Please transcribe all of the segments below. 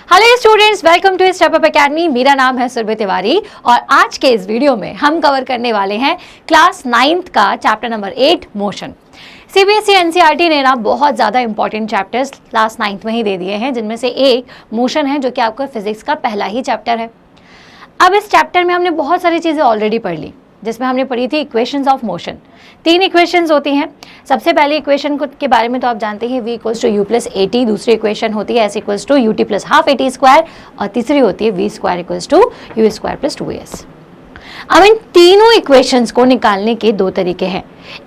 Hello students, welcome to Step Up Academy. मेरा नाम है सुरभि तिवारी और आज के इस वीडियो में हम कवर करने वाले हैं क्लास 9th का chapter number 8 motion. CBSE NCERT ने ना बहुत ज़्यादा इंपॉर्टेंट चैप्टर्स क्लास 9th में ही दे दिए हैं, जिनमें से एक मोशन है जो कि आपका फिजिक्स का पहला ही चैप्टर है। अब इस चैप्टर में हमने बहुत सारी चीज़ें ऑलरेडी पढ़ ली, जिसमें हमने पढ़ी थी इक्वेशंस ऑफ मोशन। 3 इक्वेशंस होती हैं। सबसे पहले इक्वेशन के बारे में तो आप जानते हैं, v equals to U plus A T. दूसरी इक्वेशन होती है s equals to U T plus half A T square और तीसरी होती है v square equals to U square plus 2as। अब इन तीनों इक्वेशंस को निकालने के दो तरीके हैं,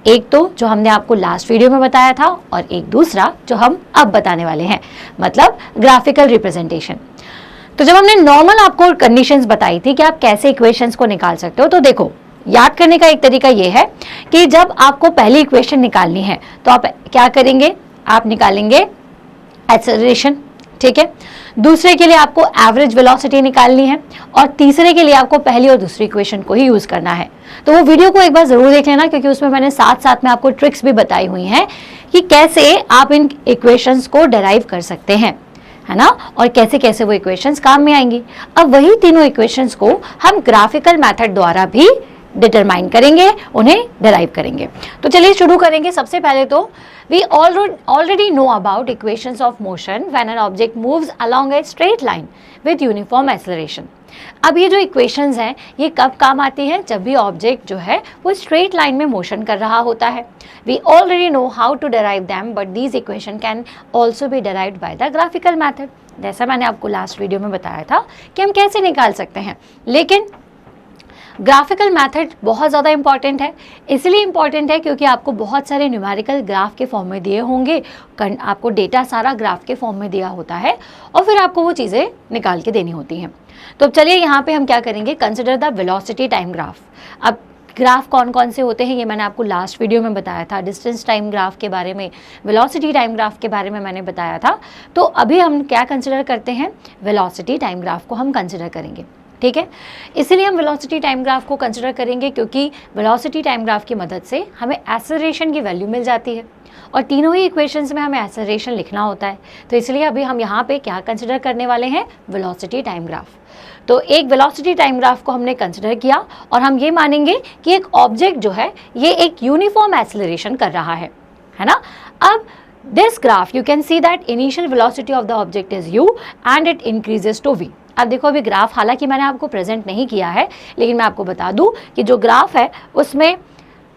एक तो जो हमने आपको लास्ट वीडियो में बताया था और एक दूसरा जो हम अब बताने वाले हैं, मतलब ग्राफिकल रिप्रेजेंटेशन। तो जब हमने नॉर्मल आपको कंडीशंस बताई थी कि आप कैसे इक्वेशंस को निकाल सकते हो, तो देखो याद करने का एक तरीका ये है कि जब आपको पहली इक्वेशन निकालनी है तो आप क्या करेंगे, आप निकालेंगे एक्सेलरेशन, ठीक है। दूसरे के लिए आपको एवरेज वेलोसिटी निकालनी है और तीसरे के लिए आपको पहली और दूसरी इक्वेशन को ही यूज करना है। तो वो वीडियो को एक बार जरूर देख लेना, क्योंकि उसमें मैंने साथ साथ में आपको ट्रिक्स भी बताई हुई हैं कि कैसे आप इन इक्वेशंस को डिराइव कर सकते हैं, है ना, और कैसे कैसे वो इक्वेशंस काम में आएंगी। अब वही तीनों इक्वेशंस को हम ग्राफिकल मेथड द्वारा भी डिटरमाइन करेंगे, उन्हें डिराइव करेंगे। तो चलिए शुरू करेंगे। सबसे पहले तो we already know about equations of motion when an object moves along a straight line with uniform acceleration. अब ये जो इक्वेशंस हैं ये कब काम आती हैं, जब भी ऑब्जेक्ट जो है वो स्ट्रेट लाइन में मोशन कर रहा होता है। We already know how to derive them, but these equation can also be derived by the graphical method. जैसा मैंने आपको लास्ट वीडियो में बताया था कि हम कैसे निकाल सकते हैं, लेकिन ग्राफिकल मेथड बहुत ज़्यादा इंपॉर्टेंट है। इसलिए इंपॉर्टेंट है क्योंकि आपको बहुत सारे न्यूमेरिकल ग्राफ के फॉर्म में दिए होंगे, आपको डेटा सारा ग्राफ के फॉर्म में दिया होता है और फिर आपको वो चीज़ें निकाल के देनी होती हैं। तो चलिए यहाँ पे हम क्या करेंगे, consider the velocity time graph. अब ग्राफ कौन कौन से होते हैं ये मैंने आपको लास्ट वीडियो में बताया था। डिस्टेंस टाइम ग्राफ के बारे में, वेलोसिटी टाइम ग्राफ के बारे में मैंने बताया था। तो अभी हम क्या कंसिडर करते हैं, वेलोसिटी टाइम ग्राफ को हम कंसिडर करेंगे, ठीक है। इसलिए हम वेलोसिटी टाइम ग्राफ को कंसिडर करेंगे क्योंकि वेलोसिटी टाइम ग्राफ की मदद से हमें एक्सेलरेशन की वैल्यू मिल जाती है और तीनों ही इक्वेशंस में हमें एक्सेलरेशन लिखना होता है। तो इसलिए अभी हम यहाँ पे क्या कंसिडर करने वाले हैं, वेलोसिटी टाइम ग्राफ। तो एक वेलोसिटी टाइम ग्राफ को हमने कंसिडर किया और हम ये मानेंगे कि एक ऑब्जेक्ट जो है ये एक यूनिफॉर्म एक्सेलरेशन कर रहा है ना। अब this graph you can see that initial velocity of the object is u and it increases to v। अब देखो अभी ग्राफ हालांकि मैंने आपको प्रेजेंट नहीं किया है, लेकिन मैं आपको बता दूं कि जो ग्राफ है उसमें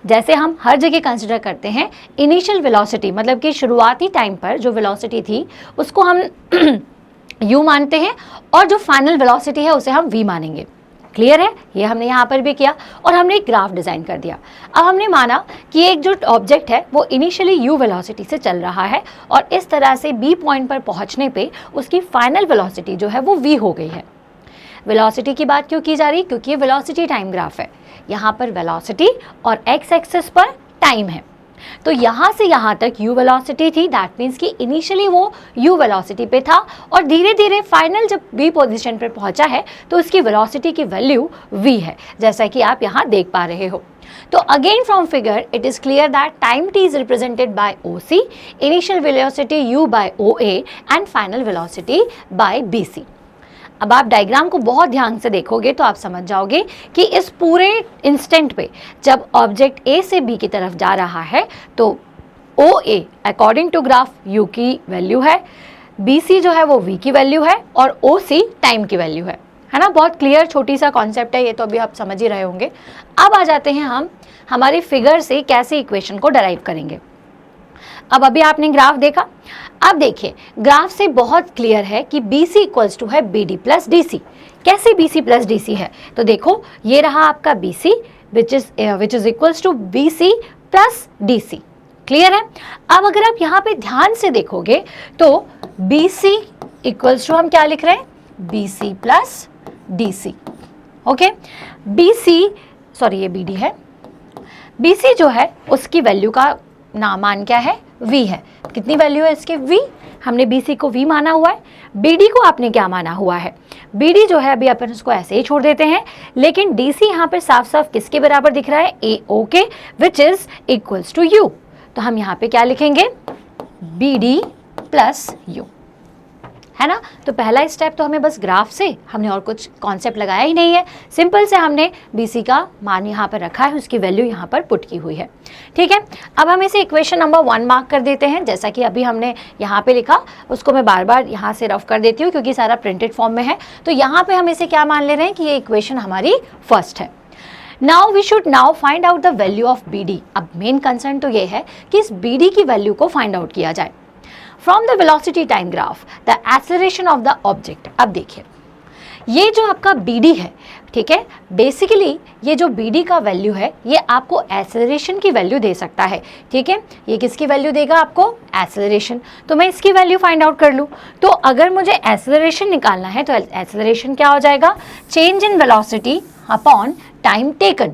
जैसे हम हर जगह कंसिडर करते हैं इनिशियल वेलोसिटी, मतलब कि शुरुआती टाइम पर जो वेलोसिटी थी उसको हम u मानते हैं और जो फाइनल वेलोसिटी है उसे हम v मानेंगे। क्लियर है, ये हमने यहाँ पर भी किया और हमने एक ग्राफ डिज़ाइन कर दिया। अब हमने माना कि एक जो ऑब्जेक्ट है वो इनिशियली u वेलोसिटी से चल रहा है और इस तरह से b पॉइंट पर पहुँचने पे उसकी फाइनल वेलोसिटी जो है वो v हो गई है। वेलोसिटी की बात क्यों की जा रही, क्योंकि ये वेलोसिटी टाइम ग्राफ है। यहाँ पर वेलोसिटी और x एक्सिस पर टाइम है। तो यहाँ से यहाँ तक u वेलोसिटी थी, दैट मीन्स कि इनिशियली वो u वेलोसिटी पे था और धीरे धीरे फाइनल जब v पोजीशन पर पहुँचा है तो उसकी वेलोसिटी की वैल्यू v है, जैसा कि आप यहाँ देख पा रहे हो। तो again from figure it is clear that time t is represented by OC, initial velocity u by OA and final velocity by BC। अब आप डायग्राम को बहुत ध्यान से देखोगे तो आप समझ जाओगे कि इस पूरे इंस्टेंट पे जब ऑब्जेक्ट A से B की तरफ जा रहा है तो OA according to graph U की वैल्यू है, BC जो है वो V की वैल्यू है और OC टाइम की वैल्यू है ना। बहुत क्लियर छोटी सा कॉन्सेप्ट है ये, तो अभी आप समझ ही रहे होंगे। अब आ जाते हैं हम हमारे फिगर से कैसे इक्वेशन को डराइव करेंगे। अब अभी आपने ग्राफ देखा, अब देखिए ग्राफ से बहुत क्लियर है कि BC इक्वल्स टू है BD प्लस DC। कैसे BC प्लस DC है, तो देखो ये रहा आपका BC which is equals to BC plus DC। Clear है। अब अगर आप यहाँ पे ध्यान से देखोगे तो BC इक्वल्स टू हम क्या लिख रहे हैं, BC प्लस DC। ओके, ये BD है, BC जो है उसकी वैल्यू का मान क्या है, v है। कितनी वैल्यू है इसकी, v। हमने BC को v माना हुआ है, BD को आपने क्या माना हुआ है, BD जो है अभी अपन उसको ऐसे ही छोड़ देते हैं, लेकिन DC यहाँ पर साफ साफ किसके बराबर दिख रहा है, AO के, which is equals to u। तो हम यहाँ पे क्या लिखेंगे, BD प्लस u। है ना। तो पहला स्टेप तो हमें बस ग्राफ से, हमने और कुछ कॉन्सेप्ट लगाया ही नहीं है, सिंपल से हमने BC का मान यहाँ पर रखा है, उसकी वैल्यू यहाँ पर पुट की हुई है। ठीक है, अब हम इसे इक्वेशन नंबर 1 मार्क कर देते हैं। जैसा कि अभी हमने यहाँ पे लिखा, उसको मैं बार बार यहाँ से रफ कर देती हूँ क्योंकि सारा प्रिंटेड फॉर्म में है। तो यहाँ पे हम इसे क्या मान ले रहे हैं कि ये इक्वेशन हमारी फर्स्ट है। Now we should now find out the value of BD। अब मेन कंसर्न तो ये है कि इस BD की वैल्यू को फाइंड आउट किया जाए from the velocity time graph the acceleration of the object. अब देखिए, ये जो आपका BD है, ठीक है, बेसिकली ये जो BD का वैल्यू है ये आपको एक्सेलरेशन की वैल्यू दे सकता है। ठीक है, ये किसकी वैल्यू देगा आपको? एक्सेलरेशन। तो मैं इसकी वैल्यू फाइंड आउट कर लूँ। तो अगर मुझे एक्सेलरेशन निकालना है तो एक्सेलरेशन क्या हो जाएगा? Change in velocity upon time taken.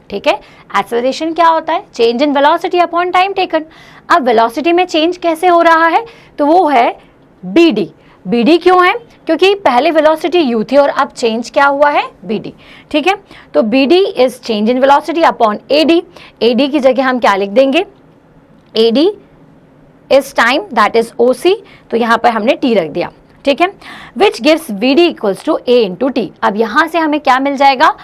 ठीक है, एक्सेलरेशन क्या होता है? Change in velocity upon time taken. अब वेलोसिटी में चेंज कैसे हो रहा है? तो वो है BD। BD क्यों है? क्योंकि पहले वेलोसिटी u थी और अब चेंज क्या हुआ है? BD। ठीक है, तो BD is change in velocity upon AD। AD की जगह हम क्या लिख देंगे? AD is time, that is OC। तो यहाँ पर हमने T रख दिया। ठीक है, which gives BD equals to A into T। अब यहाँ से हमें क्या मिल जाएगा?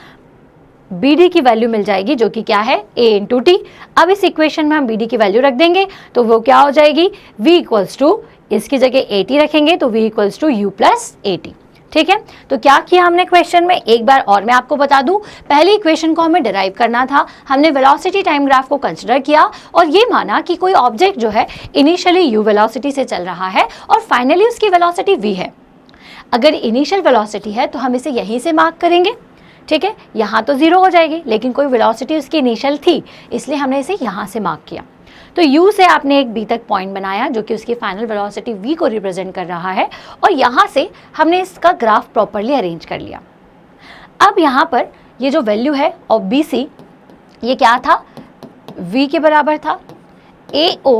BD की वैल्यू मिल जाएगी जो कि क्या है? A into T। अब इस इक्वेशन में हम BD की वैल्यू रख देंगे तो वो क्या हो जाएगी? V इक्वल्स टू, इसकी जगह AT रखेंगे तो V equals to U plus AT। ठीक है, तो क्या किया हमने क्वेश्चन में? एक बार और मैं आपको बता दूं, पहली इक्वेशन को हमें डिराइव करना था। हमने वेलोसिटी टाइम ग्राफ को कंसिडर किया और ये माना कि कोई ऑब्जेक्ट जो है इनिशियली u वेलोसिटी से चल रहा है और फाइनली उसकी वेलोसिटी v है। अगर इनिशियल वेलोसिटी है तो हम इसे यहीं से मार्क करेंगे। ठीक है, यहाँ तो 0 हो जाएगी, लेकिन कोई वेलोसिटी उसकी इनिशियल थी इसलिए हमने इसे यहाँ से मार्क किया। तो u से आपने एक b तक पॉइंट बनाया जो कि उसकी फाइनल वेलोसिटी v को रिप्रेजेंट कर रहा है और यहाँ से हमने इसका ग्राफ प्रॉपर्ली अरेंज कर लिया। अब यहाँ पर ये जो वैल्यू है ऑफ BC, ये क्या था? v के बराबर था। AO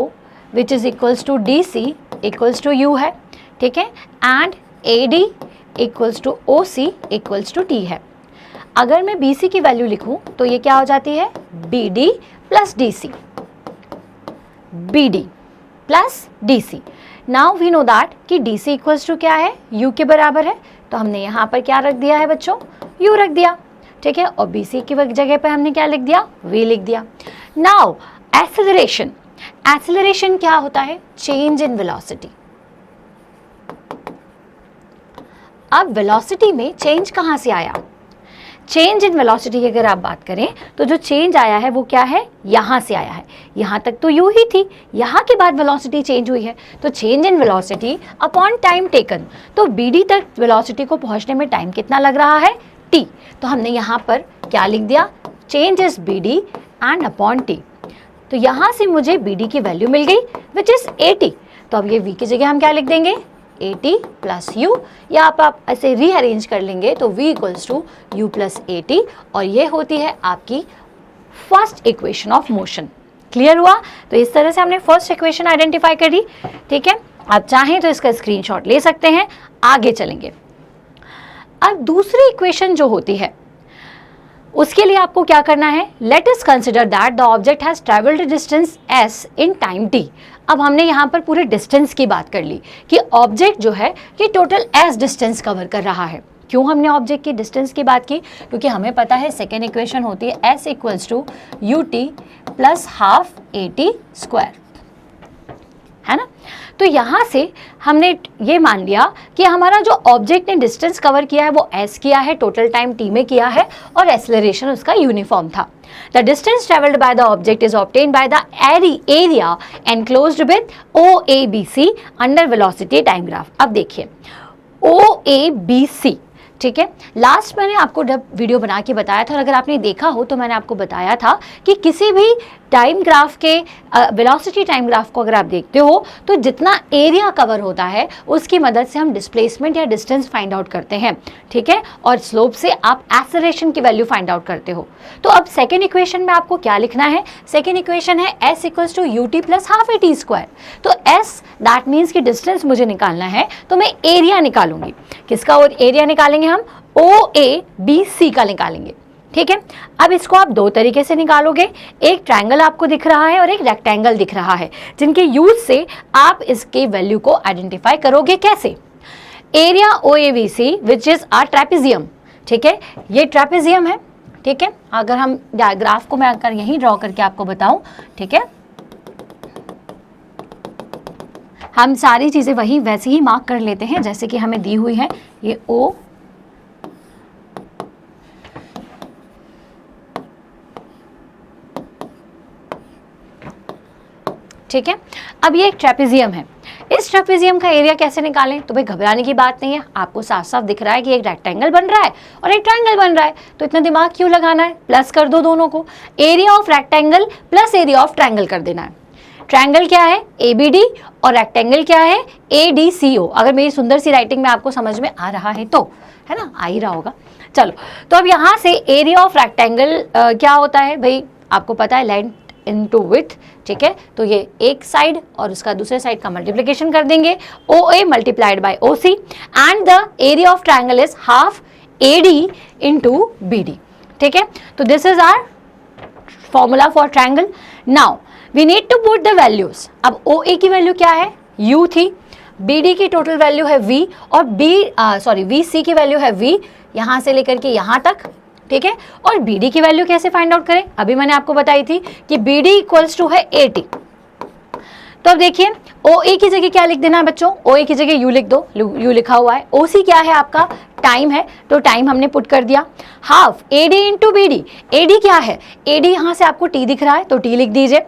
which is equals to DC equals to u है। ठीक है, and AD equals to OC equals to T है। अगर मैं BC की वैल्यू लिखूं तो ये क्या हो जाती है? BD plus DC। BD plus DC। Now we know that कि DC इक्वल्स टू क्या है? U के बराबर है। तो हमने यहाँ पर क्या रख दिया है बच्चों? U रख दिया। ठीक है, और BC की जगह पर हमने क्या लिख दिया? V लिख दिया। नाउ एक्सेलरेशन, एक्सेलरेशन क्या होता है? Change in velocity. अब वेलोसिटी में चेंज कहाँ से आया? चेंज इन वेलोसिटी की अगर आप बात करें तो जो चेंज आया है वो क्या है? यहाँ से आया है। यहाँ तक तो u ही थी, यहाँ के बाद वेलोसिटी चेंज हुई है। तो change in velocity upon time taken. तो BD तक वेलोसिटी को पहुँचने में टाइम कितना लग रहा है? T। तो हमने यहाँ पर क्या लिख दिया? Change is BD and upon T। तो यहाँ से मुझे BD की वैल्यू मिल गई विच इज AT। तो अब ये V की जगह हम क्या लिख देंगे? AT प्लस U, या आप ऐसे रीअरेंज कर लेंगे तो V equals to U plus AT, और ये होती है आपकी first equation of motion. Clear हुआ? तो इस तरह से हमने फर्स्ट इक्वेशन आइडेंटिफाई करी। ठीक है, आप चाहें तो इसका स्क्रीनशॉट ले सकते हैं। आगे चलेंगे। अब दूसरी इक्वेशन जो होती है उसके लिए आपको क्या करना है? Let us consider that the object has travelled distance s in time t। अब हमने यहाँ पर पूरे डिस्टेंस की बात कर ली कि ऑब्जेक्ट जो है ये टोटल s डिस्टेंस कवर कर रहा है। क्यों हमने ऑब्जेक्ट की डिस्टेंस की बात की? क्योंकि हमें पता है सेकेंड इक्वेशन होती है s equals to ut plus half AT square, है ना। तो यहाँ से हमने ये मान लिया कि हमारा जो ऑब्जेक्ट ने डिस्टेंस कवर किया है वो s किया है, टोटल टाइम t में किया है, और एक्सेलरेशन उसका यूनिफॉर्म था। The distance travelled by the object is obtained by the area enclosed with OABC under velocity time graph. अब देखिए OABC, ठीक है, लास्ट मैंने आपको जब वीडियो बना के बताया था, और अगर आपने देखा हो तो मैंने आपको बताया था कि किसी भी टाइम ग्राफ के वेलोसिटी टाइम ग्राफ को अगर आप देखते हो तो जितना एरिया कवर होता है उसकी मदद से हम डिस्प्लेसमेंट या डिस्टेंस फाइंड आउट करते हैं। ठीक है, और स्लोप से आप एक्सेलरेशन की वैल्यू फाइंड आउट करते हो। तो अब सेकेंड इक्वेशन में आपको क्या लिखना है? सेकेंड इक्वेशन है s equals to ut plus half AT square. तो s दैट मीन्स कि डिस्टेंस मुझे निकालना है तो मैं एरिया निकालूंगी। किसका? और एरिया निकालेंगे हम OABC का निकालेंगे। ठीक है, अब इसको आप दो तरीके से निकालोगे। एक ट्रायंगल आपको दिख रहा है और एक रेक्टेंगल दिख रहा है, जिनके यूज से आप इसके वैल्यू को आइडेंटिफाई करोगे। कैसे? Area OABC which is a trapezium, ठीक है, ये ट्रेपेजियम है, ठीक है। अगर हम ग्राफ को मैं अगर यहीं ड्रॉ करके आपको बताऊं, ठीक है, हम सारी चीजें वही वैसे ही मार्क कर लेते हैं जैसे कि हमें दी हुई है। ये O, ठीक है। अब ये एक ट्रेपेजियम है, इस ट्रेपेजियम का एरिया कैसे निकालें? तो भाई घबराने की बात नहीं है, आपको साफ साफ दिख रहा है कि एक रेक्टेंगल बन रहा है और एक ट्रायंगल बन रहा है, तो इतना दिमाग क्यों लगाना है, प्लस कर दो दोनों को, area of rectangle plus area of triangle कर देना है। ट्रायंगल क्या है? ABD, और रेक्टेंगल क्या है? ADCO। अगर मेरी सुंदर सी राइटिंग में आपको समझ में आ रहा है तो, है ना, आ ही रहा होगा। चलो, तो अब यहाँ से एरिया ऑफ रेक्टेंगल क्या होता है भाई, आपको पता है, लेंथ इनटू विड्थ, ठीक है। तो ये एक साइड और उसका दूसरे साइड का मल्टीप्लिकेशन कर देंगे, OA multiplied by OC, and the area of triangle is half AD into BD, ठीक है। तो this is our formula for triangle. Now we need to put the values. अब OA की वैल्यू क्या है? U थी, BD की total value है V, और VC की वैल्यू है V, यहां से लेकर के यहां तक, ठीक है। और BD की वैल्यू कैसे फाइंड आउट करें? अभी मैंने आपको बताई थी कि BD इक्वल्स टू है 80। तो अब देखिए, OA की जगह क्या लिख देना है बच्चों? OA की जगह U लिख दो, U लिखा हुआ है। OC क्या है आपका? टाइम है, तो टाइम हमने पुट कर दिया। Half AD into BD, AD क्या है? AD यहाँ से आपको T दिख रहा है तो T लिख दीजिए।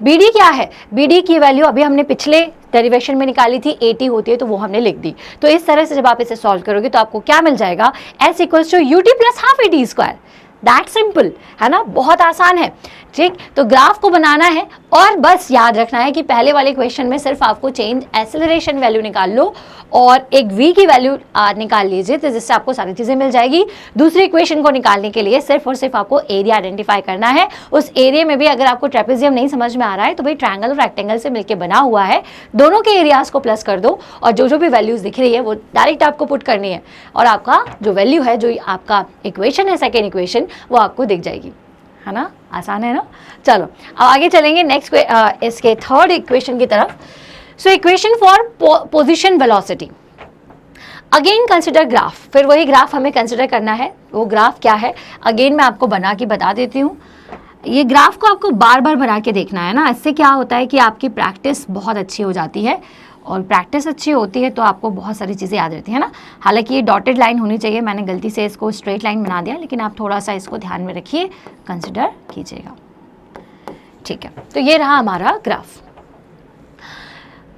BD क्या है? BD की वैल्यू अभी हमने पिछले डेरिवेशन में निकाली थी, 80 होती है, तो वो हमने लिख दी। तो इस तरह से जब आप इसे सॉल्व करोगे तो आपको क्या मिल जाएगा? S equals to UT plus half AD square. That simple है ना, बहुत आसान है, ठीक। तो ग्राफ को बनाना है और बस याद रखना है कि पहले वाले क्वेश्चन में सिर्फ आपको चेंज एक्सेलरेशन वैल्यू निकाल लो और एक v की वैल्यू निकाल लीजिए, तो जिससे आपको सारी चीजें मिल जाएगी। दूसरी इक्वेशन को निकालने के लिए सिर्फ और सिर्फ आपको एरिया आइडेंटिफाई करना है। उस एरिया में भी अगर आपको ट्रेपेजियम नहीं समझ में आ रहा है तो भाई ट्रायंगल और रेक्टेंगल से मिलकर बना हुआ है, दोनों के एरियाज को प्लस कर दो और जो जो भी वैल्यूज दिख रही है वो डायरेक्ट आपको पुट करनी है और आपका जो वैल्यू है, जो आपका इक्वेशन है, सेकेंड इक्वेशन, वो आपको दिख जाएगी, है ना। आसान है ना। चलो अब आगे चलेंगे नेक्स्ट इसके थर्ड इक्वेशन की तरफ। So equation for position velocity, again consider graph. फिर वही ग्राफ हमें कंसिडर करना है। वो ग्राफ क्या है अगेन मैं आपको बना के बता देती हूँ। ये ग्राफ को आपको बार बार बना के देखना है ना, इससे क्या होता है कि आपकी प्रैक्टिस बहुत अच्छी हो जाती है और प्रैक्टिस अच्छी होती है तो आपको बहुत सारी चीज़ें याद रहती है ना। हालांकि ये डॉटेड लाइन होनी चाहिए, मैंने गलती से इसको स्ट्रेट लाइन बना दिया, लेकिन आप थोड़ा सा इसको ध्यान में रखिए, कंसिडर कीजिएगा, ठीक है। तो ये रहा हमारा graph.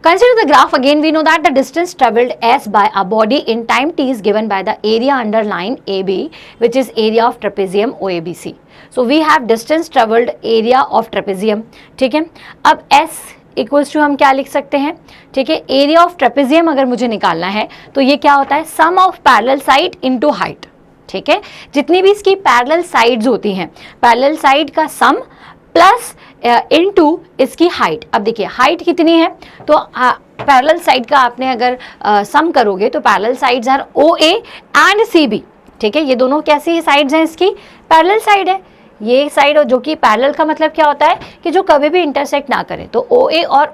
Consider the graph again. We know that the distance traveled S by a body in time t is given by the area under line AB, which is area of trapezium OABC. So we have distance traveled, area of trapezium, ठीक है। अब S equals to हम क्या लिख सकते हैं, ठीक है। एरिया ऑफ ट्रेपेजियम अगर मुझे निकालना है तो ये क्या होता है? Sum of parallel side into height, ठीक है। जितनी भी इसकी पैरेलल साइड्स होती हैं, पैरेलल साइड का सम प्लस इनटू इसकी हाइट। अब देखिए हाइट कितनी है, तो पैरेलल साइड का आपने अगर सम करोगे तो parallel sides are OA and CB, ठीक है। ये दोनों कैसी साइड्स हैं? इसकी पैरेलल साइड है। ये साइड जो कि पैरेलल का मतलब क्या होता है कि जो कभी भी इंटरसेक्ट ना करे। तो OA और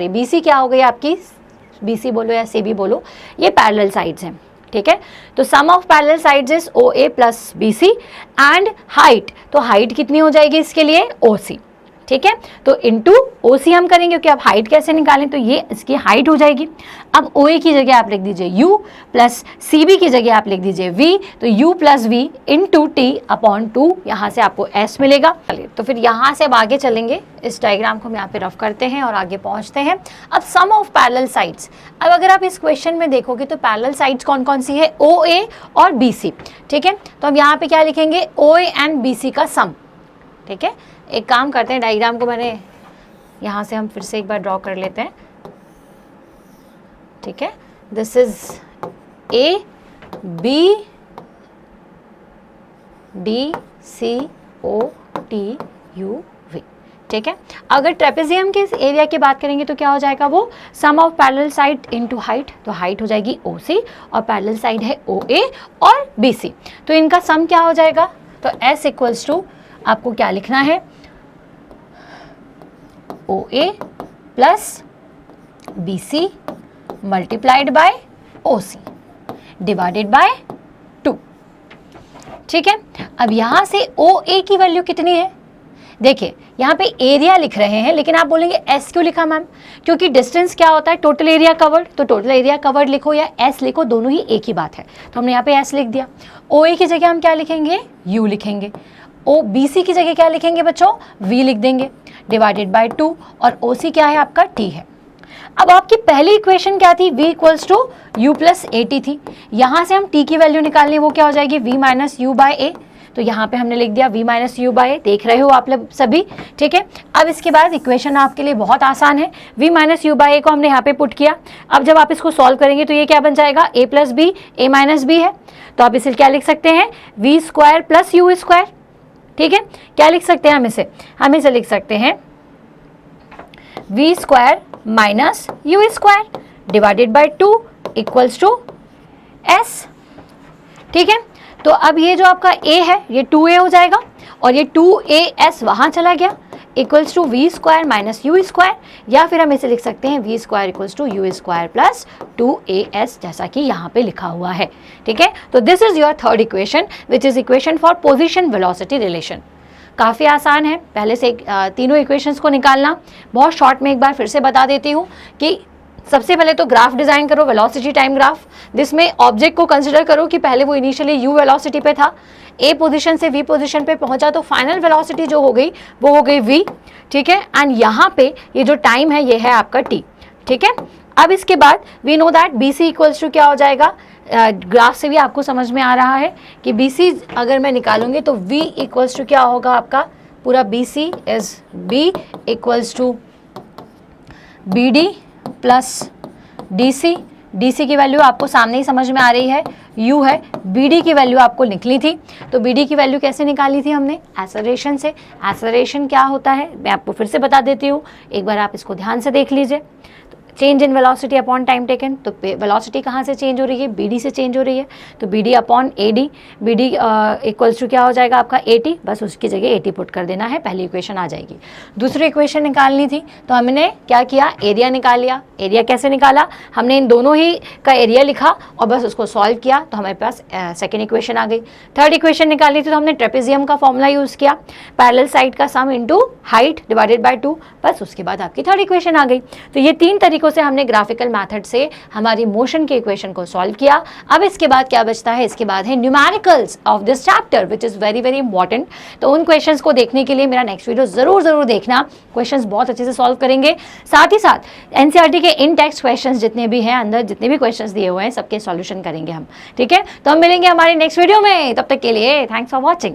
BC क्या हो गई आपकी? BC बोलो या CB बोलो, ये पैरेलल साइड्स हैं, ठीक है। तो sum of parallel sides is OA plus BC and height, तो हाइट कितनी हो जाएगी इसके लिए? OC, ठीक है। तो इनटू OC हम करेंगे क्योंकि अब हाइट कैसे निकालें, तो ये इसकी हाइट हो जाएगी। अब OA की जगह आप लिख दीजिए U प्लस CB की जगह आप लिख दीजिए V, तो U plus V into T upon 2, यहाँ से आपको S मिलेगा। तो फिर यहाँ से अब आगे चलेंगे, इस डायग्राम को हम यहाँ पे रफ करते हैं और आगे पहुँचते हैं। अब सम ऑफ पैरेलल साइड्स, अब अगर आप इस क्वेश्चन में देखोगे तो पैरेलल साइड्स कौन कौन सी है? OA और BC, ठीक है। तो अब यहाँ पे क्या लिखेंगे? OA एंड BC का सम, ठीक है। एक काम करते हैं, डायग्राम को मैंने यहाँ से हम फिर से एक बार ड्रॉ कर लेते हैं, ठीक है। This is A B D C O T U V, ठीक है। अगर ट्रेपेजियम के एरिया की बात करेंगे तो क्या हो जाएगा? वो sum of parallel side into height, तो हाइट हो जाएगी OC और पैरेलल साइड है OA और BC, तो इनका सम क्या हो जाएगा? तो S इक्वल्स टू आपको क्या लिखना है? OA plus BC multiplied by OC divided by 2। ठीक है, अब यहां से OA की वैल्यू कितनी है? देखिए यहाँ पे एरिया लिख रहे हैं, लेकिन आप बोलेंगे एस क्यों लिखा मैम? क्योंकि डिस्टेंस क्या होता है? Total area covered. तो टोटल एरिया कवर्ड लिखो या एस लिखो, दोनों ही एक ही बात है। तो हमने यहाँ पे एस लिख दिया। OA की जगह हम क्या लिखेंगे? U लिखेंगे। OBC की जगह क्या लिखेंगे बच्चों? V लिख देंगे डिवाइडेड बाय 2। और OC क्या है आपका? T है। अब आपकी पहली इक्वेशन क्या थी? V equals to U plus AT थी। यहाँ से हम T की वैल्यू निकालनी है, वो क्या हो जाएगी? V minus U by A। तो यहाँ पे हमने लिख दिया V minus U by A, देख रहे हो आप लोग सभी। ठीक है, अब इसके बाद इक्वेशन आपके लिए बहुत आसान है। V minus U by A को हमने यहाँ पे पुट किया। अब जब आप इसको सॉल्व करेंगे तो ये क्या बन जाएगा? A plus B, A minus B है। तो आप इसे क्या लिख सकते हैं? V square plus U square. ठीक है, क्या लिख सकते हैं हम इसे? हम इसे लिख सकते हैं V square minus U square divided by 2 equals to S। ठीक है, तो अब ये जो आपका A है ये 2A हो जाएगा और ये 2AS वहाँ चला गया equals to V square minus U square, या फिर हम इसे लिख सकते हैं V square equals to U square plus 2AS, जैसा कि यहाँ पे लिखा हुआ है। ठीक है, तो this is your third equation which is equation for position velocity relation. काफ़ी आसान है, पहले से तीनों इक्वेशंस को निकालना। बहुत शॉर्ट में एक बार फिर से बता देती हूँ कि सबसे पहले तो ग्राफ डिजाइन करो, वेलोसिटी टाइम ग्राफ, जिसमें ऑब्जेक्ट को कंसिडर करो कि पहले वो इनिशियली U वेलोसिटी पे था, A पोजीशन से V पोजीशन पे पहुंचा, तो फाइनल वेलोसिटी जो हो गई वो हो गई V। ठीक है, एंड यहाँ पे ये जो टाइम है ये है आपका T। ठीक है, अब इसके बाद we know that BC equals to क्या हो जाएगा? ग्राफ से भी आपको समझ में आ रहा है कि BC अगर मैं निकालूंगी तो V इक्वल्स टू क्या होगा आपका? पूरा BC is B equals to BD plus DC। DC की वैल्यू आपको सामने ही समझ में आ रही है, U है। BD की वैल्यू आपको निकली थी, तो BD की वैल्यू कैसे निकाली थी हमने? एक्सेलरेशन से। एक्सेलरेशन क्या होता है मैं आपको फिर से बता देती हूँ, एक बार आप इसको ध्यान से देख लीजिए। Change in velocity upon time taken, तो वेलोसिटी कहाँ से चेंज हो रही है? BD से चेंज हो रही है, तो BD upon AD। BD equals to क्या हो जाएगा आपका? AT, बस उसकी जगह AT पुट कर देना है, पहली इक्वेशन आ जाएगी। दूसरी इक्वेशन निकालनी थी तो हमने क्या किया? एरिया निकाल लिया। एरिया कैसे निकाला? हमने इन दोनों ही का एरिया लिखा और बस उसको सॉल्व किया, तो हमारे पास सेकेंड इक्वेशन आ गई। थर्ड इक्वेशन निकालनी थी तो हमने ट्रेपेजियम का फॉर्मूला यूज़ किया, पैरेलल साइड का सम इंटू हाइट डिवाइडेड बाय 2, बस उसके बाद आपकी थर्ड इक्वेशन आ गई। तो ये तीन तरीकों से हमने ग्राफिकल मेथड से हमारी मोशन के इक्वेशन को सॉल्व किया। अब इसके बाद क्या बचता है? इसके बाद है numericals of this chapter which is very very important. तो उन क्वेश्चंस को देखने के लिए मेरा नेक्स्ट वीडियो जरूर देखना, क्वेश्चंस बहुत अच्छे से सॉल्व करेंगे। साथ ही साथ एनसीईआरटी के इन टेक्स्ट क्वेश्चंस जितने भी हैं, अंदर जितने भी क्वेश्चंस दिए हुए हैं सबके सॉल्यूशन करेंगे हम। ठीक है, तो हम मिलेंगे हमारे नेक्स्ट वीडियो में, तब तक के लिए थैंक्स फॉर वॉचिंग।